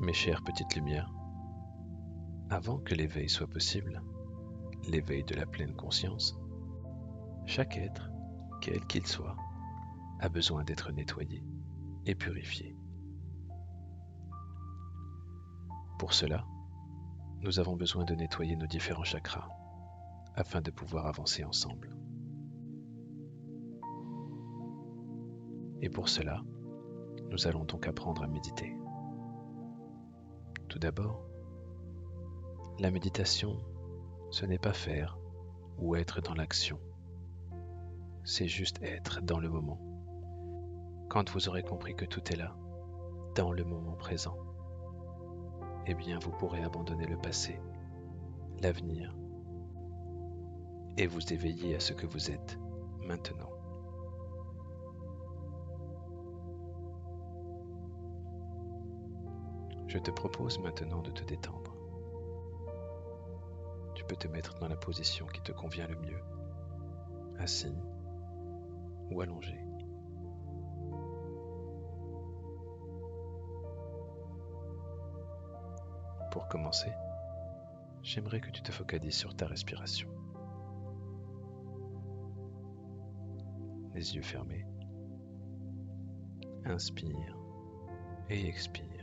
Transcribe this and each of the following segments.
Mes chères petites lumières, avant que l'éveil soit possible, l'éveil de la pleine conscience, chaque être, quel qu'il soit, a besoin d'être nettoyé et purifié. Pour cela, nous avons besoin de nettoyer nos différents chakras afin de pouvoir avancer ensemble. Et pour cela, nous allons donc apprendre à méditer. Tout d'abord, la méditation, ce n'est pas faire ou être dans l'action. C'est juste être dans le moment. Quand vous aurez compris que tout est là, dans le moment présent, eh bien vous pourrez abandonner le passé, l'avenir, et vous éveiller à ce que vous êtes maintenant. Je te propose maintenant de te détendre. Tu peux te mettre dans la position qui te convient le mieux, assis ou allongé. Pour commencer, j'aimerais que tu te focalises sur ta respiration. Les yeux fermés. Inspire et expire.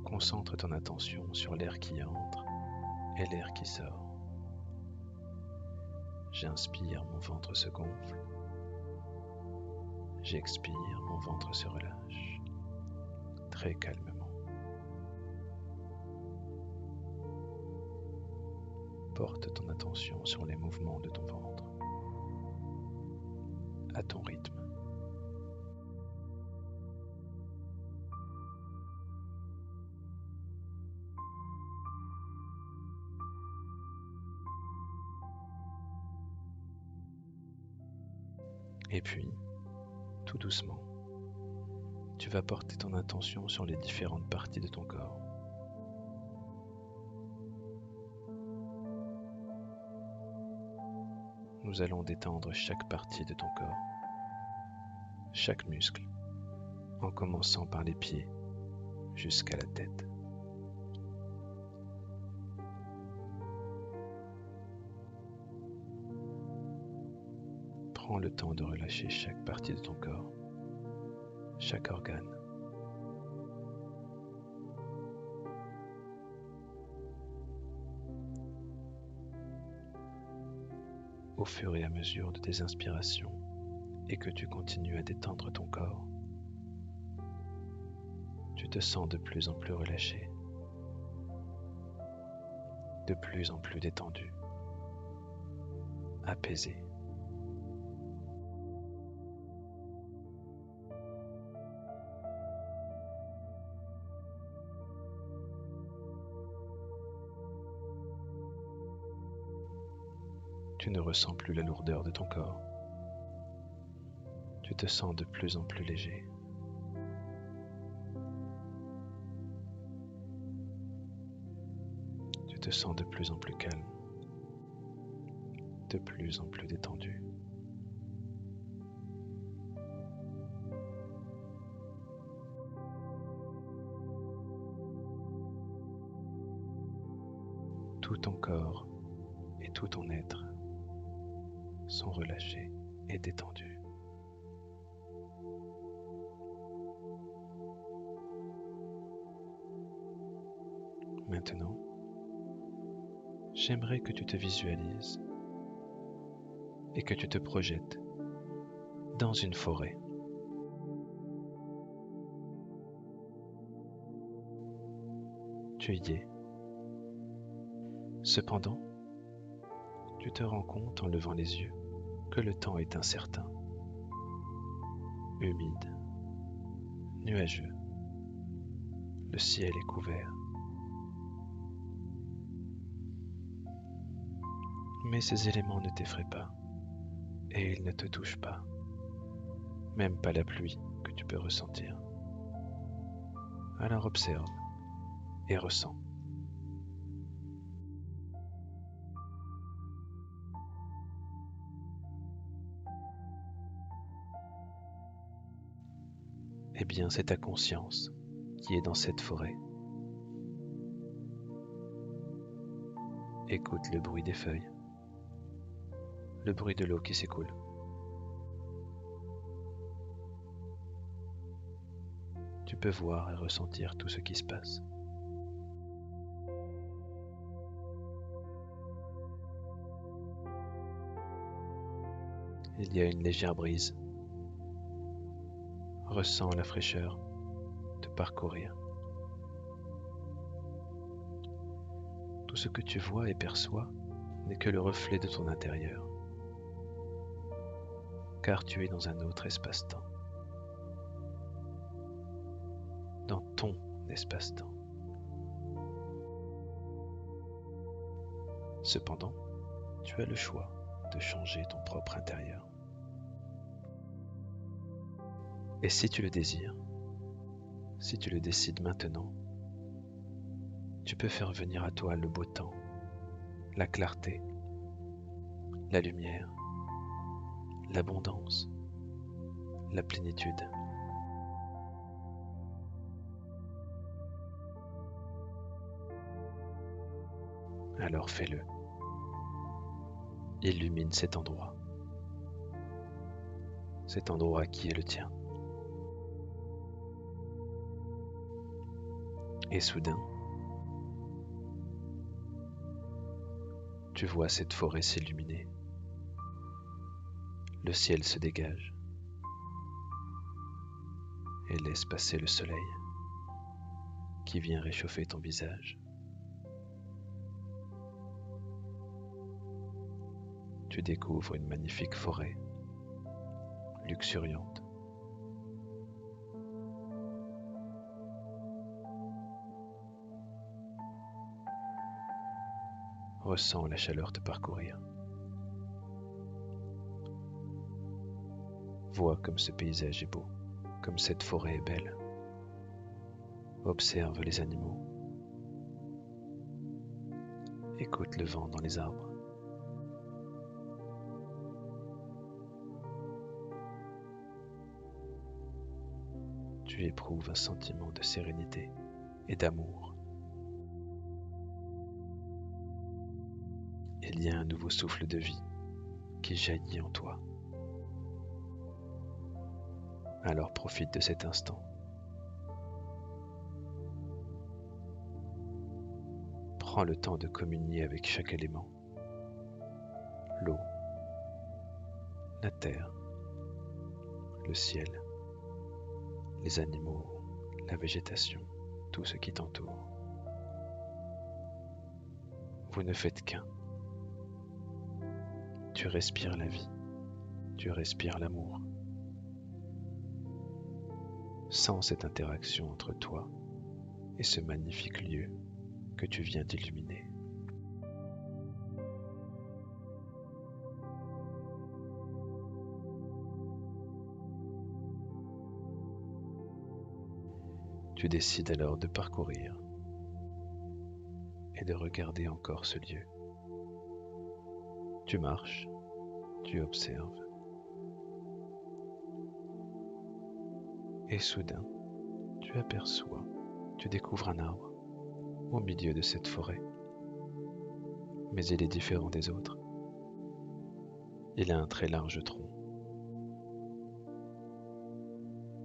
Concentre ton attention sur l'air qui entre et l'air qui sort. J'inspire, mon ventre se gonfle. J'expire, mon ventre se relâche. Très calmement. Porte ton attention sur les mouvements de ton ventre, à ton rythme. Et puis, tout doucement, tu vas porter ton attention sur les différentes parties de ton corps. Nous allons détendre chaque partie de ton corps, chaque muscle, en commençant par les pieds jusqu'à la tête. Prends le temps de relâcher chaque partie de ton corps, chaque organe. Au fur et à mesure de tes inspirations et que tu continues à détendre ton corps, tu te sens de plus en plus relâché, de plus en plus détendu, apaisé. Tu ne ressens plus la lourdeur de ton corps. Tu te sens de plus en plus léger. Tu te sens de plus en plus calme, de plus en plus détendu. Tout ton corps et tout ton être sont relâchés et détendus. Maintenant, j'aimerais que tu te visualises et que tu te projettes dans une forêt. Tu y es. Cependant, tu te rends compte en levant les yeux que le temps est incertain, humide, nuageux. Le ciel est couvert. Mais ces éléments ne t'effraient pas et ils ne te touchent pas, même pas la pluie que tu peux ressentir. Alors observe et ressens. Eh bien, c'est ta conscience qui est dans cette forêt. Écoute le bruit des feuilles, le bruit de l'eau qui s'écoule. Tu peux voir et ressentir tout ce qui se passe. Il y a une légère brise. Ressens la fraîcheur te parcourir. Tout ce que tu vois et perçois n'est que le reflet de ton intérieur, car tu es dans un autre espace-temps, dans ton espace-temps. Cependant, tu as le choix de changer ton propre intérieur. Et si tu le désires, si tu le décides maintenant, tu peux faire venir à toi le beau temps, la clarté, la lumière, l'abondance, la plénitude. Alors fais-le. Illumine cet endroit qui est le tien. Et soudain, tu vois cette forêt s'illuminer. Le ciel se dégage et laisse passer le soleil qui vient réchauffer ton visage. Tu découvres une magnifique forêt, luxuriante. Ressens la chaleur te parcourir. Vois comme ce paysage est beau, comme cette forêt est belle. Observe les animaux. Écoute le vent dans les arbres. Tu éprouves un sentiment de sérénité et d'amour. Il y a un nouveau souffle de vie qui jaillit en toi. Alors profite de cet instant. Prends le temps de communier avec chaque élément. L'eau, la terre, le ciel, les animaux, la végétation, tout ce qui t'entoure. Vous ne faites qu'un. Tu respires la vie, tu respires l'amour. Sens cette interaction entre toi et ce magnifique lieu que tu viens d'illuminer. Tu décides alors de parcourir et de regarder encore ce lieu. Tu marches, tu observes. Et soudain, tu aperçois, tu découvres un arbre au milieu de cette forêt. Mais il est différent des autres. Il a un très large tronc,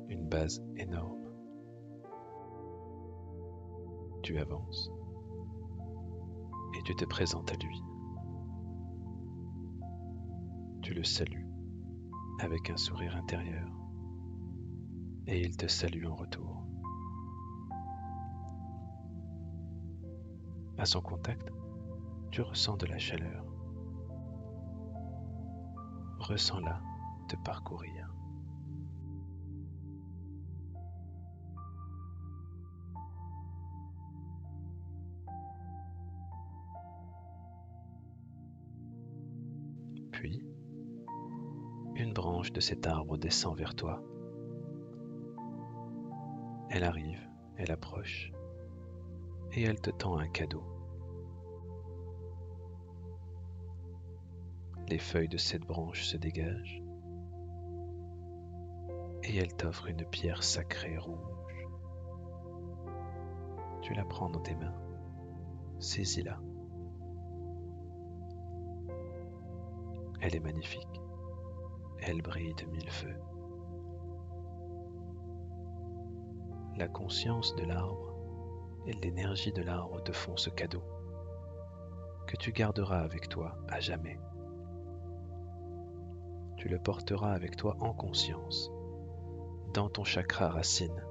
une base énorme. Tu avances et tu te présentes à lui. Tu le salues avec un sourire intérieur et il te salue en retour. À son contact, tu ressens de la chaleur. Ressens-la te parcourir. Puis, une branche de cet arbre descend vers toi. Elle arrive, elle approche, et elle te tend un cadeau. Les feuilles de cette branche se dégagent, et elle t'offre une pierre sacrée rouge. Tu la prends dans tes mains, saisis-la. Elle est magnifique, elle brille de mille feux. La conscience de l'arbre et l'énergie de l'arbre te font ce cadeau que tu garderas avec toi à jamais. Tu le porteras avec toi en conscience, dans ton chakra racine,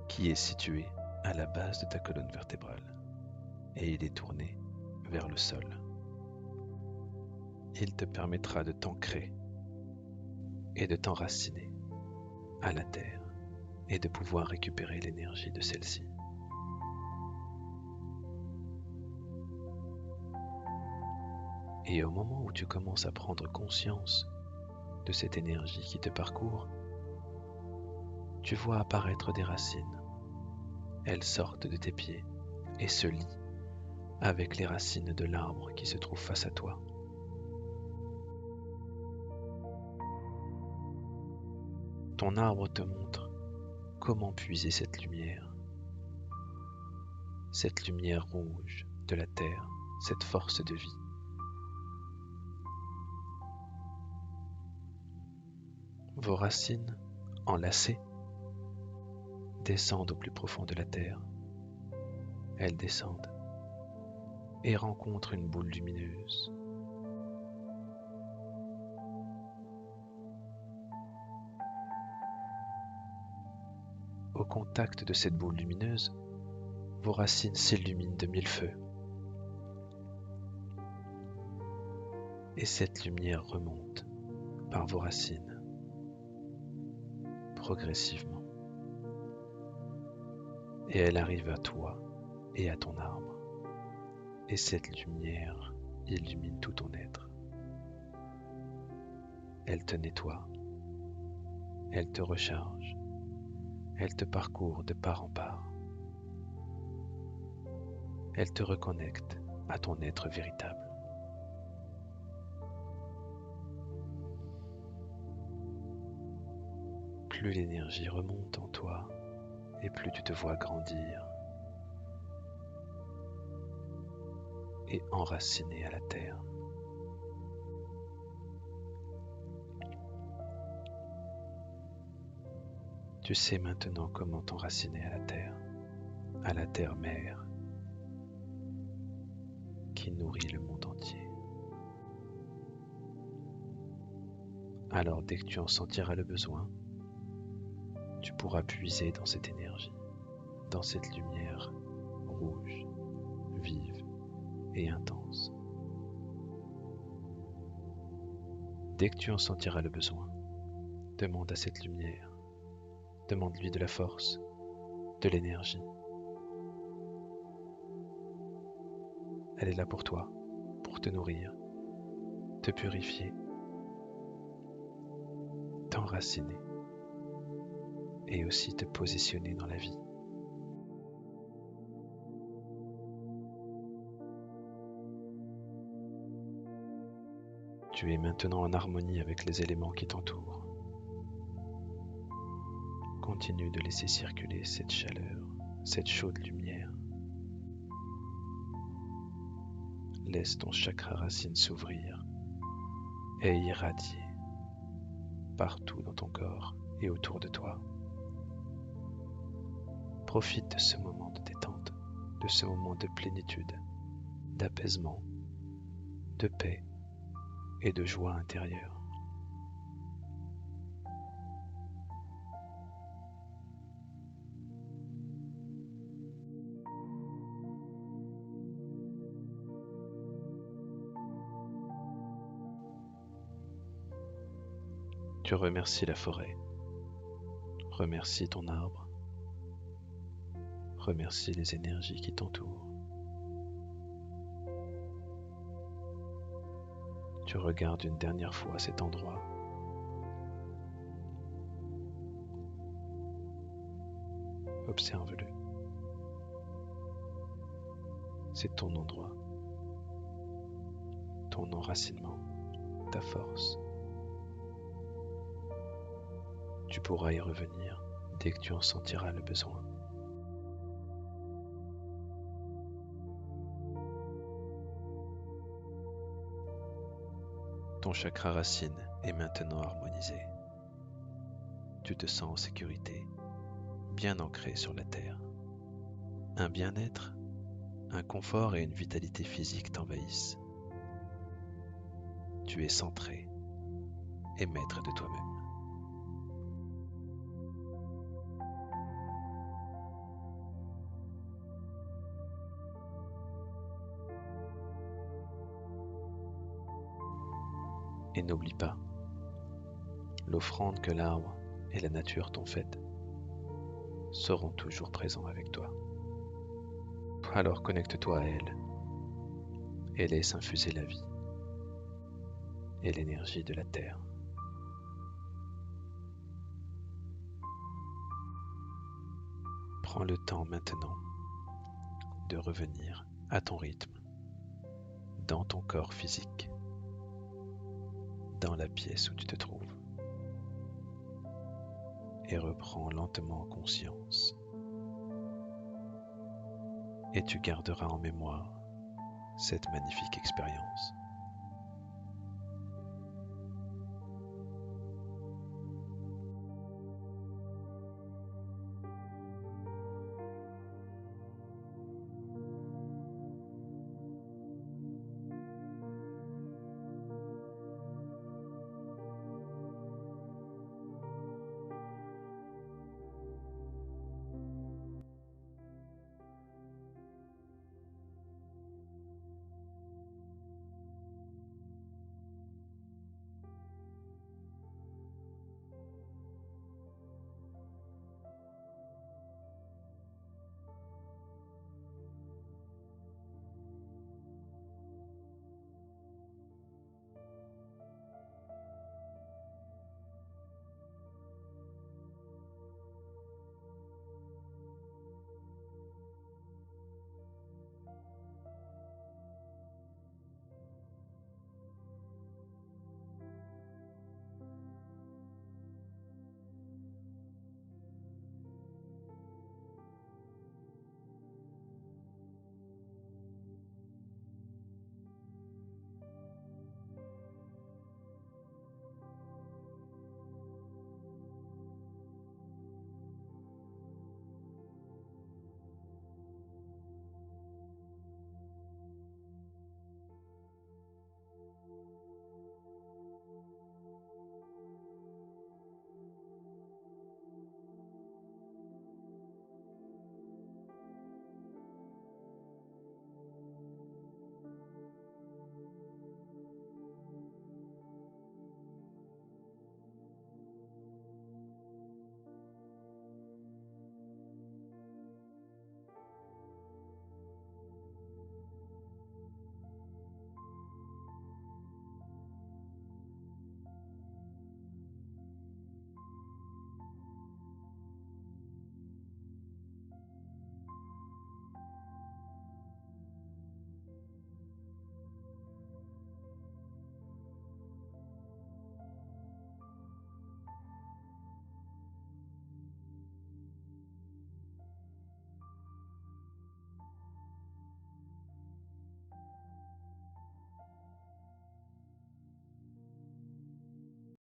qui est situé à la base de ta colonne vertébrale, et il est tourné vers le sol. Il te permettra de t'ancrer et de t'enraciner à la terre et de pouvoir récupérer l'énergie de celle-ci. Et au moment où tu commences à prendre conscience de cette énergie qui te parcourt, tu vois apparaître des racines. Elles sortent de tes pieds et se lient avec les racines de l'arbre qui se trouve face à toi. Ton arbre te montre comment puiser cette lumière rouge de la terre, cette force de vie. Vos racines, enlacées, descendent au plus profond de la terre. Elles descendent et rencontrent une boule lumineuse. Au contact de cette boule lumineuse, vos racines s'illuminent de mille feux. Et cette lumière remonte par vos racines, progressivement. Et elle arrive à toi et à ton arbre. Et cette lumière illumine tout ton être. Elle te nettoie, elle te recharge, elle te parcourt de part en part. Elle te reconnecte à ton être véritable. Plus l'énergie remonte en toi, et plus tu te vois grandir et enraciné à la terre. Tu sais maintenant comment t'enraciner à la terre mère, qui nourrit le monde entier. Alors dès que tu en sentiras le besoin, tu pourras puiser dans cette énergie, dans cette lumière rouge, vive et intense. Dès que tu en sentiras le besoin, demande à cette lumière, demande-lui de la force, de l'énergie. Elle est là pour toi, pour te nourrir, te purifier, t'enraciner et aussi te positionner dans la vie. Tu es maintenant en harmonie avec les éléments qui t'entourent. Continue de laisser circuler cette chaleur, cette chaude lumière. Laisse ton chakra racine s'ouvrir et irradier partout dans ton corps et autour de toi. Profite de ce moment de détente, de ce moment de plénitude, d'apaisement, de paix et de joie intérieure. Tu remercies la forêt, remercie ton arbre, remercie les énergies qui t'entourent. Tu regardes une dernière fois cet endroit. Observe-le. C'est ton endroit, ton enracinement, ta force. Tu pourras y revenir dès que tu en sentiras le besoin. Ton chakra racine est maintenant harmonisé. Tu te sens en sécurité, bien ancré sur la terre. Un bien-être, un confort et une vitalité physique t'envahissent. Tu es centré et maître de toi-même. Et n'oublie pas, l'offrande que l'arbre et la nature t'ont faite seront toujours présents avec toi. Alors connecte-toi à elle et laisse infuser la vie et l'énergie de la terre. Prends le temps maintenant de revenir à ton rythme, dans ton corps physique, dans la pièce où tu te trouves, et reprends lentement conscience. Et tu garderas en mémoire cette magnifique expérience.